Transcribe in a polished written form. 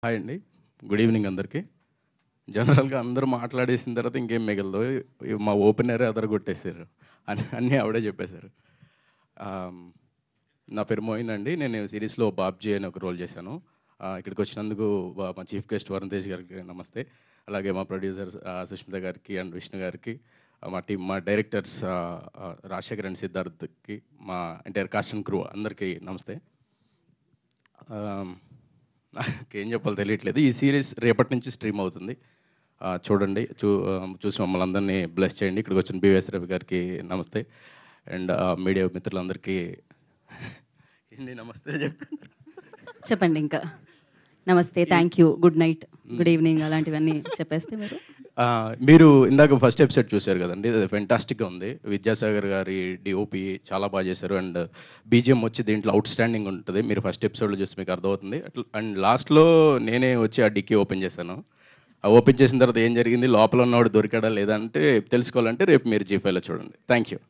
Hi అండి. Good evening అందరికీ. జనరల్‌గా అందరూ మాట్లాడేసిన తర్వాత ఇంకేం మిగలదు. మా ఓపెనరే అదరగొట్టేసారు. అన్నీ ఆవిడే చెప్పేశారు. ఆహ్, నా పేరు మోయిన్ అండి. నేను సిరీస్‌లో బాబ్జీ అని ఒక రోల్ చేశాను. ఇక్కడికొచ్చినందుకు మా చీఫ్ గెస్ట్ వరుణ్ తేజ్ గారికి నమస్తే. అలాగే మా ప్రొడ్యూసర్స్ సుష్మిత గారికి అండ్ విష్ణు గారికి, మా టీమ్, మా డైరెక్టర్స్ రాజశేఖర్ అండ్ సిద్ధార్థ్‌కి, మా ఎంటైర్ కాస్ట్ అండ్ క్రూ అందరికీ నమస్తే. ఆహ్ నాకేం చెప్పాలో తెలియట్లేదు. ఈ సీరీస్ రేపటి నుంచి స్ట్రీమ్ అవుతుంది. చూడండి. చూసి మమ్మల్ని అందరినీ బ్లెస్ చేయండి. ఇక్కడికి వచ్చిన బివిఎస్ రవి గారికి నమస్తే. అండ్ మీడియా మిత్రులందరికీ ఏంటి నమస్తే చెప్పండి. చెప్పండి ఇంకా. నమస్తే, thank you, good night, good evening అలాంటివన్నీ చెప్పేస్తే మీరు. మీరు ఇందాక ఫస్ట్ ఎపిసోడ్ చూశారు కదండీ! అది ఫెంటాస్టిక్‌గా ఉంది. విద్యాసాగర్ గారి డీఓపీ చాలా బాగా చేశారు. అండ్ బీజీఎం వచ్చి దీంట్లో ఔట్‌స్టాండింగ్ ఉంటది. మీరు ఫస్ట్ ఎపిసోడ్‌లో చూస్తే మీకు అర్థమవుతుంది. అండ్ లాస్ట్‌లో నేనే వచ్చి ఆ డిక్కీ ఓపెన్ చేశాను. ఓపెన్ చేసిన తర్వాత ఏం జరిగింది, లోపల ఉన్నవాడు దొరికాడా లేదా అంటే తెలుసుకోవాలంటే రేపు మీరు జీ5లో చూడండి. Thank you.